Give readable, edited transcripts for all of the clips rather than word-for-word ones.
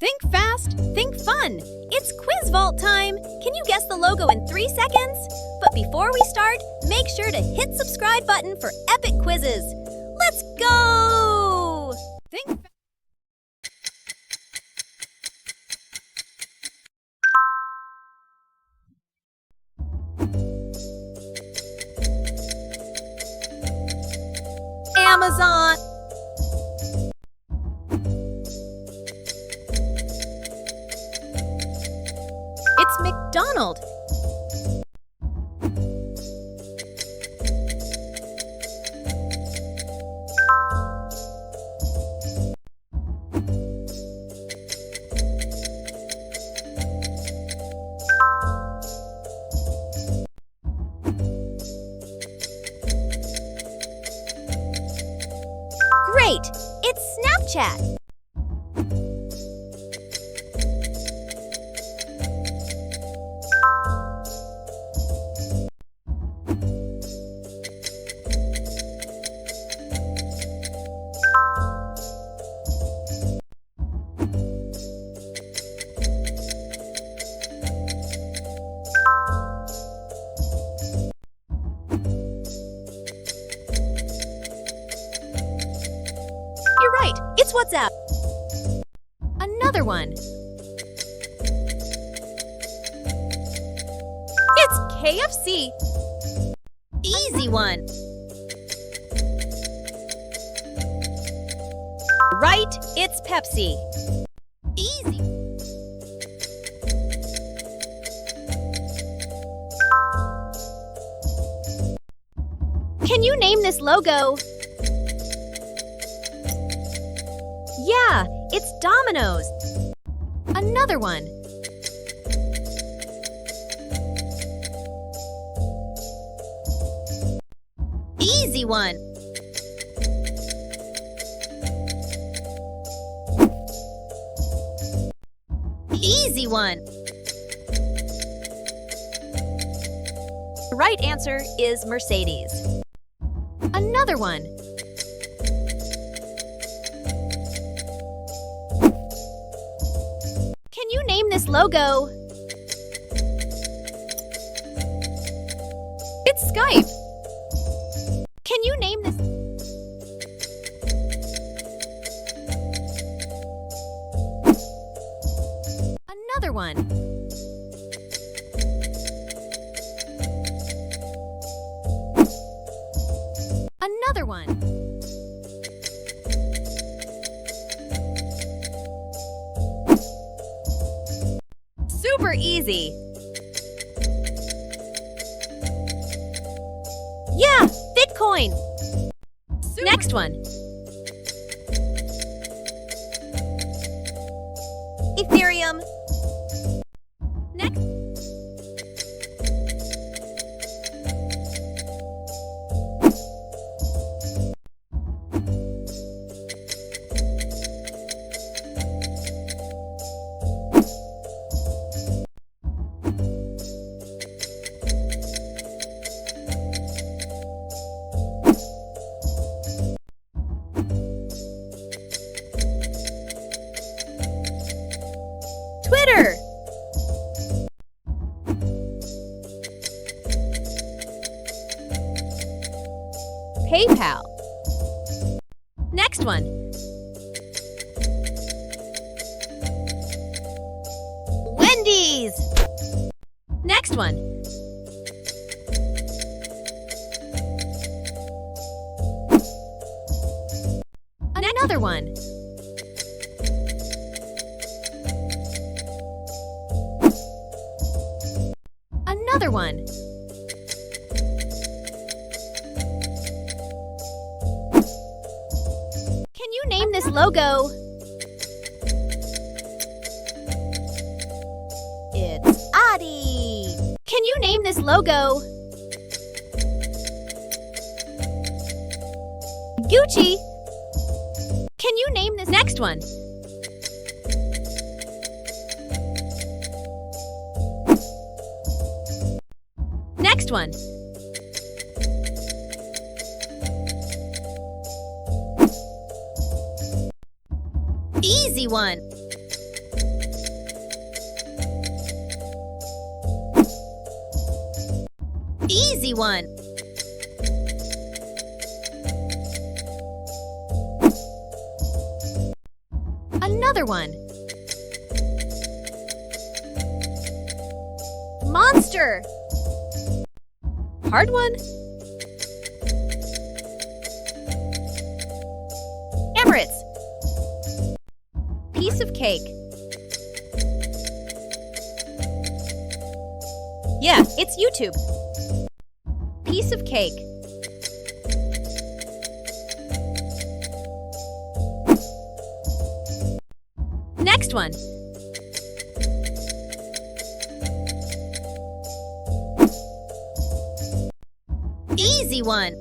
Think fast, think fun. It's Quiz Vault time. Can you guess the logo in 3 seconds? But before we start, make sure to hit subscribe button for epic quizzes. Let's go! Think Amazon. It's McDonald. Great! It's Snapchat. You're right, it's WhatsApp. Another one. It's KFC. Easy one. Right, it's Pepsi. Easy. Can you name this logo? Yeah, it's Domino's. Another one. Easy one. Easy one. The right answer is Mercedes. Another one. Can you name this logo? It's Skype. Can you name this? Another one. Another one. Super easy. Yeah, Bitcoin. Next one. Ethereum. Next. Twitter. PayPal. Next one. Wendy's. Next one. Another one. Another one. Can you name this logo? It's Adi. Can you name this logo? Gucci. Can you name this next one? Next one. Easy one. Easy one. Another one. Monster. Hard one. Emirates. Piece of cake. Yeah, it's YouTube. Piece of cake. Next one. Easy one.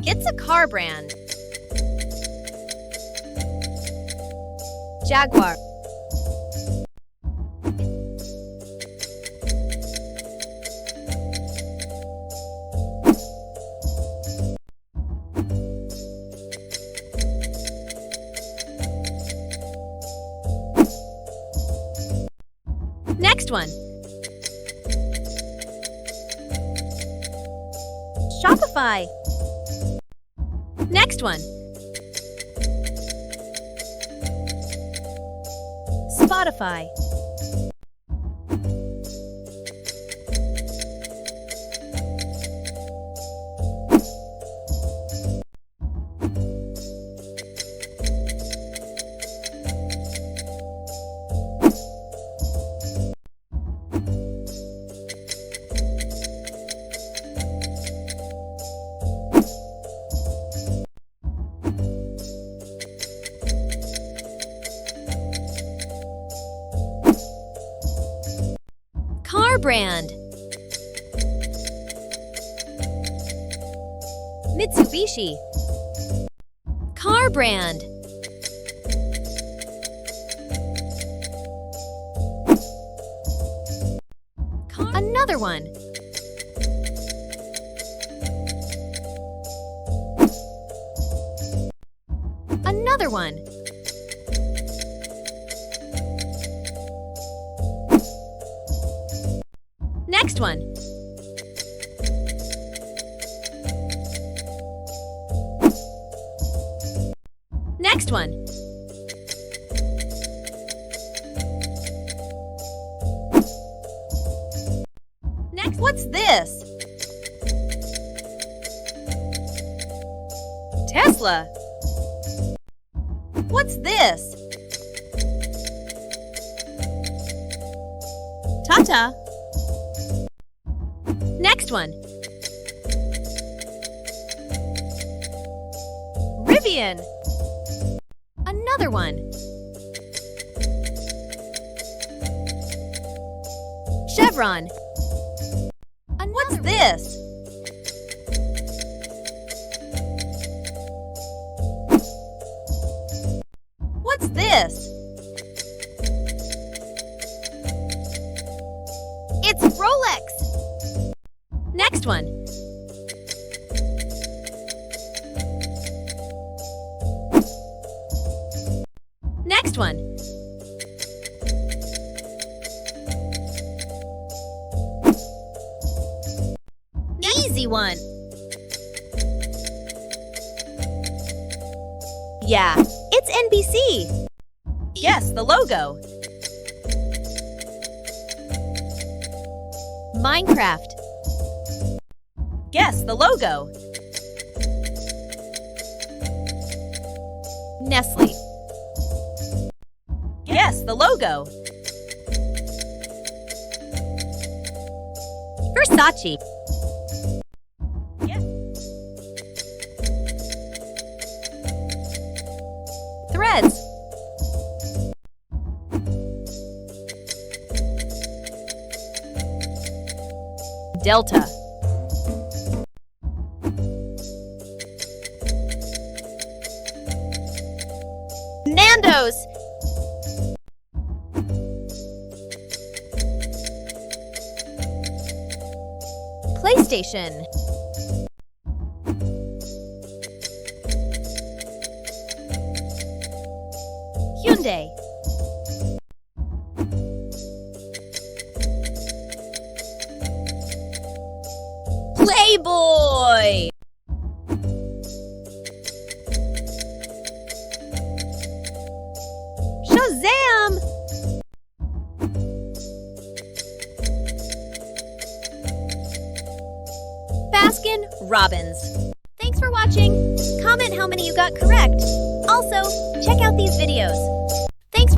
It's a car brand. Jaguar. Next one. Shopify. Next one. Spotify. Car brand. Mitsubishi. Car brand. Another one. Another one. Next one. Next one. Next, what's this? Tesla. What's this? Tata. Next one. Rivian. Another one. Chevron. What's this? What's this? It's Rolex. Next one. Next one. Easy one. Yeah, it's NBC. Yes, the logo. Minecraft. Guess the logo. Nestle. Guess the logo. Versace. Yes. Threads. Delta. Nando's. PlayStation. Hyundai. boy! Shazam! Baskin Robbins. Thanks for watching. Comment how many you got correct. Also, check out these videos.